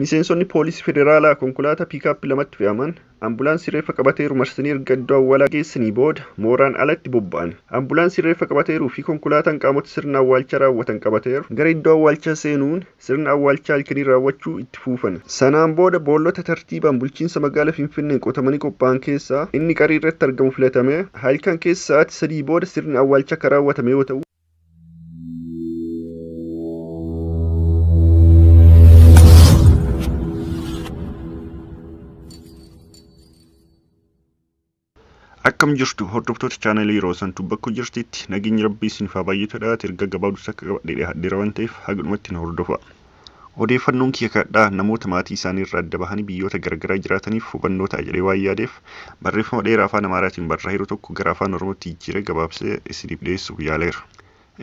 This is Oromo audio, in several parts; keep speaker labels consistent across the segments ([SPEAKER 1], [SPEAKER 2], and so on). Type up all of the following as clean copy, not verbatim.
[SPEAKER 1] Miseensonni poolisii federaalaa konkolaataa piikaappii lamatti fe'aman ambulaansii reeffa qabateeru marsanii erga iddoo awwaalaa geessanii booda mooraan alatti bobba'an. Ambulaansii reeffa qabateeruu fi konkolaataan qaamota sirna awwaalchaa raawwatan qabateeru gara iddoo awwaalchaa seenuun sirna awwaalchaa halkanii raawwachuu itti fufan. Sanaan booda boollota tartiibaan bulchiinsa magaalaa Finfinnee qotamanii qophaa'an keessaa inni qarii irratti argamu filatamee halkan keessa sa'aatii 3 booda sirni awwaalchaa kan raawwatame yoo ta'u akkam jirtu hordoftoota chaanelii yeroo santu bakka jirtitti nageenyi rabbii isinif haa baay'atu dhaate erga gabaabduu akka qabadhee hadheera waan ta'eef hagumatti na hordofa. Odeeffannoon kiyya namoota maatii isaanii irraa adda bahanii biyyoota garagaraa jiraataniif hubannoo ta'a jedhee waan yaadeef barreeffama dheeraa afaan Amaaraatiin barreeffame tokko gara afaan Oromootti jijjiiree gabaabsee isiniif dhiyeessuuf yaaleera.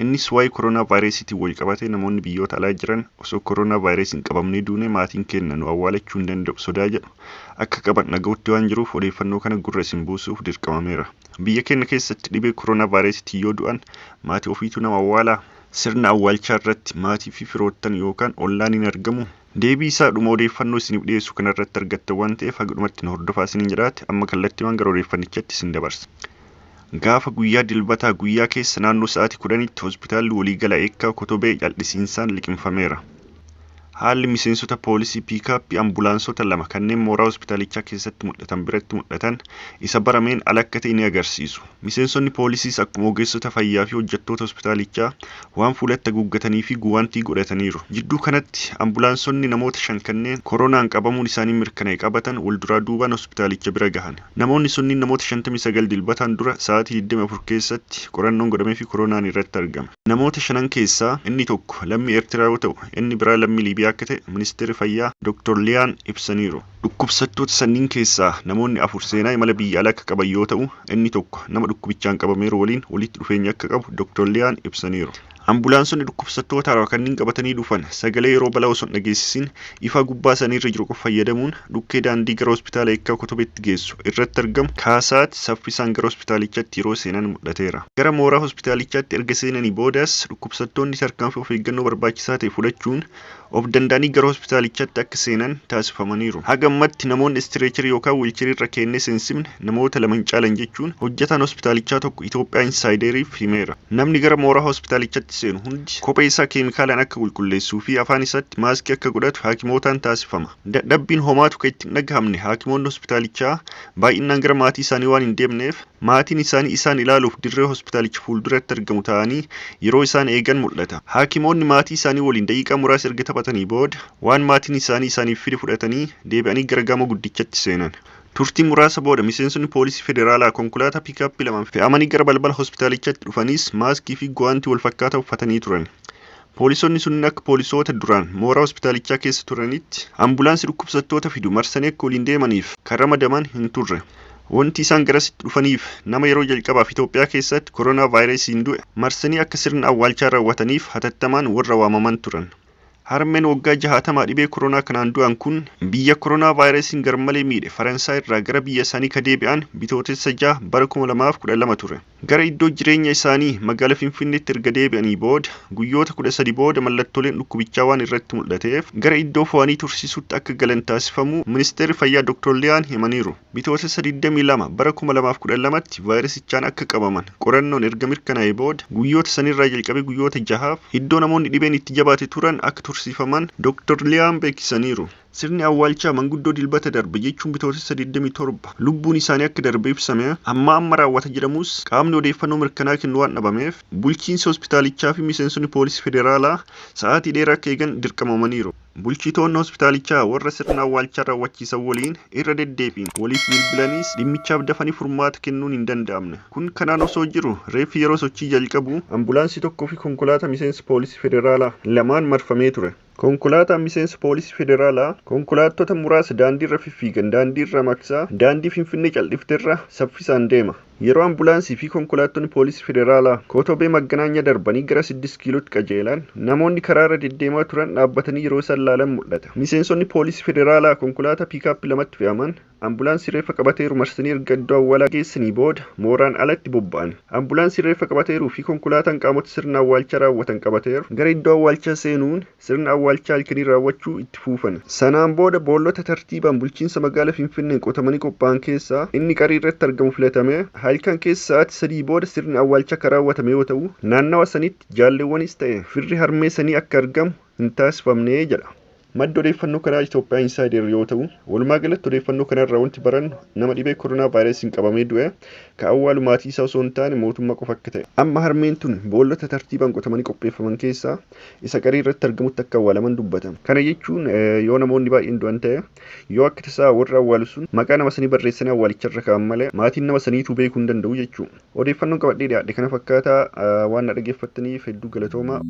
[SPEAKER 1] Innis waa'ee koronaa vaayirasiitiin wal qabatee namoonni biyyoota alaa jiran osoo koronaa vaayirasiin qabamnee duune maatiin keenya nu awwaalachuu hin danda'u sodaa jedhu akka qaban dhaga'utti waan jiruuf odeeffannoo kana gurra isin buusuuf dirqamameera. Biyya keenya keessatti dhibee koronaa vaayirasiitiin yoo du'an maatii ofiitu nama awwaalaa? Sirna awwaalchaa irratti maatii fi firoottan yookaan ollaan hin argamu? Deebii isaa dhuma odeeffannoo isiniif dhiyeessu kana irratti argattan waan ta'eef hagumatti na hordofaa isiniin jedhaate amma kallattiiwwan gara odeeffannichaatti isin dabarsa. Gaafa guyyaa dilbataa guyyaa keessa naannoo sa'aatii 10tti hospitaalli waliigala eekkaa Kotobee jal'isiinsaan liqimfameera. Haalli miseensota poolisii piikaappii ambulaansota lama kanneen mooraa hospitaalichaa keessatti mul'atan biratti mul'atan isa barameen ala akka ta'e ni agarsiisu. Miseensonni poolisiis akkuma ogeessota fayyaa fi hojjettoota hospitaalichaa waan fuulatti haguuggatanii fi guwaantii godhataniiru. Jidduu kanatti ambulaansonni namoota 5 kanneen koronaan qabamuun isaanii mirkanaa'e qabatan walduraa duubaan hospitaalicha bira gahan. Namoonni sunniin namoota 59 dilbataan dura sa'aatii 24 keessatti qorannoon godhamee fi koronaan irratti argame. Namoota 5 keessaa inni tokko lammii Eertiraa yoo ta'u inni biraa lammii Liibiyaa akka ta'e ministeerri fayyaa Dr. Liyaan ibsaniiru. Dhukkubsattoota sanniin keessaa namoonni 4 seenaa imala biyya alaa akka qaban yoo ta'u inni tokko nama dhukkubichaan qabameeru waliin walitti dhufeenya akka qabu Dr. Liyaan ibsaniiru. Ambulaansonni dhukkubsattoota haaraa kanneen qabatanii dhufan sagalee yeroo balaa osoo dhageessisin ifa gubbaa isaanii irra jiru qofa fayyadamuun dhukkee daandii gara hospitaala eekkaa Kotobeetti geessu irratti argamu kaasaatti saffisaan gara hospitaalichaatti yeroo seenan mul'ateera. Gara mooraa hospitaalichaatti erga seenanii boodas dhukkubsattoonni tarkaanfii of eeggannoo barbaachisaa ta'e fudhachuun of danda'anii gara hospitaalichaatti akka seenan taasifamaniiru. Hagammatti namoonni istireecharii yookaan wiilcharii irra keennee seensifne namoota 2 caalan jechuun hojjetaan hospitaalichaa tokko Itoophiyaa insaayideriif himeera. Namni gara mooraa hospitaalichaatti seenu hundi kophee isaa keemikaalaan akka qulqulleessuu fi afaan isaatti maaskii akka godhatu haakimootaan taasifama. Dadhabbiin homaatu kan itti hin dhagahamne haakimoonni hospitaalichaa baay'inaan gara maatii isaanii waan hin deemneef maatiin isaanii isaan ilaaluuf dirree hospitaalicha fuulduratti argamu ta'anii yeroo isaan eegan mul'ata. Haakimoonni maatii isaanii waliin daqiiqaa muraasa erga taphatanii booda waan maatiin isaanii isaaniif fide fudhatanii deebi'anii gara gamoo guddichatti seenan. Turtii muraasa booda miseensonni poolisii federaalaa konkolaataa piikaappii 2 fe'amanii gara balbala hospitaalichaatti dhufanis maaskii fi guwaantii wal fakkaataa uffatanii turan. Poolisonni sunniin akka poolisoota duraan mooraa hospitaalichaa keessa turanitti ambulaansii dhukkubsattoota fidu marsanii akka waliin deemaniif kan ramadaman hin turre. Wanti isaan garasitti dhufaniif nama yeroo jalqabaaf Itoophiyaa keessatti koronaa vaayirasiin du'e marsanii akka sirna awwaalchaa raawwataniif hatattamaan warra waamaman turan. Harmeen waggaa 60 dhibee koronaa kanaan du'an kun biyya koronaa vaayirasiin garmalee miidhe Faransaay irraa gara biyya isaanii ka deebi'an bitootessa 6 bara 2012 ture. Gara iddoo jireenya isaanii magaalaa Finfinneetti erga deebi'anii booda guyyoota 13 booda mallattooleen dhukkubichaa waan irratti mul'ateef gara iddoo fo'anii tursiisutti akka galan taasifamu ministeerri fayyaa Dr. Liyaan himaniiru. Bitootessa 22 bara 2012tti vaayirasichaan akka qabaman qorannoon erga mirkanaa'ee booda guyyoota sanirraa jalqabee guyyoota 6 iddoo namoonni dhibeen itti jabaate turan akka tursiifaman Dr. Liyaan beeksisaniiru. Sirni awwaalchaa manguddoo dilbata darbe jechuun bitootessa 27 lubbuun isaanii akka darbe ibsame amma raawwata jedhamus qaamni odeeffannoo mirkanaa kennu waan dhabameef bulchiinsi hospitaalichaa fi miseensonni poolisii federaalaa sa'aatii dheeraa akka eegan dirqamamaniiru. Bulchitoonni hospitaalichaa warra sirna awwaalchaa raawwachiisan waliin irra deddeebiin waliif bilbilaniis dhimmichaaf dafanii furmaata kennuun hin danda'amne. Kun kanaan osoo jiru reeffi yeroo sochii jalqabu ambulaansii tokkoo fi konkolaataa miseensa poolisii federaalaa lamaan marfamee ture. Konkolaataan miseensa poolisii federaalaa konkolaattota muraasa daandii irra fiffiigan daandii irra maksaa daandii Finfinnee cal'ifteerra saffisaan deema. Yeroo ambulaansii fi konkolaattonni poolisii federaalaa Kootobee Magganaanya darbanii gara 6 kiilootti qajeelan namoonni karaarra deddeemaa turan dhaabbatanii yeroo isaan laalan mul'ata. Miseensonni poolisii federaalaa konkolaataa piikaappii lamatti fe'aman ambulaansii reeffa qabateeru marsanii erga iddoo awwaalaa geessanii booda mooraan alatti bobba'an. Ambulaansii reeffa qabateeruu fi konkolaataan qaamota sirna awwaalchaa raawwatan qabateeru gara iddoo awwaalchaa seenuun sirna awwaalchaa halkanii raawwachuu itti fufan. Sanaan booda boollota tartiibaan bulchiinsa magaalaa Finfinneen qotamanii qophaa'an keessaa inni qarii irratti argamu filatame. Halkan keessa sa'aatii 3 booda sirni awwaalchaa kan raawwatame yoo ta'u, naannawa sanitti jaalleewwanis ta'e firri harmee sanii akka argamu hin taasifamne jedha. Madda odeeffannoo kanaa Itoophiyaa Insaayider yoo ta'u, walumaa galatti odeeffannoo kanarraa wanti barannu nama dhibee koronaa vaayirasiin qabamee du'e kan awwaalu maatii isaa osoo hin taane mootummaa qofa akka ta'e. Amma harmeen tun boollota tartiibaan qotamanii qopheeffaman keessaa isa qarii irratti argamutti akka awwaalaman dubbatan. Kana jechuun yoo namoonni baay'een du'an ta'e yoo akka tasaa warra awwaalu sun maqaa nama sanii barreessanii awwaalicharra kaa'an malee maatiin nama saniitu beekuu hin danda'u jechuudha. Odeeffannoon qabadhee dhiyaadhe kana fakkaataa waan na dhaggeeffattaniif hedduu galatoomaa.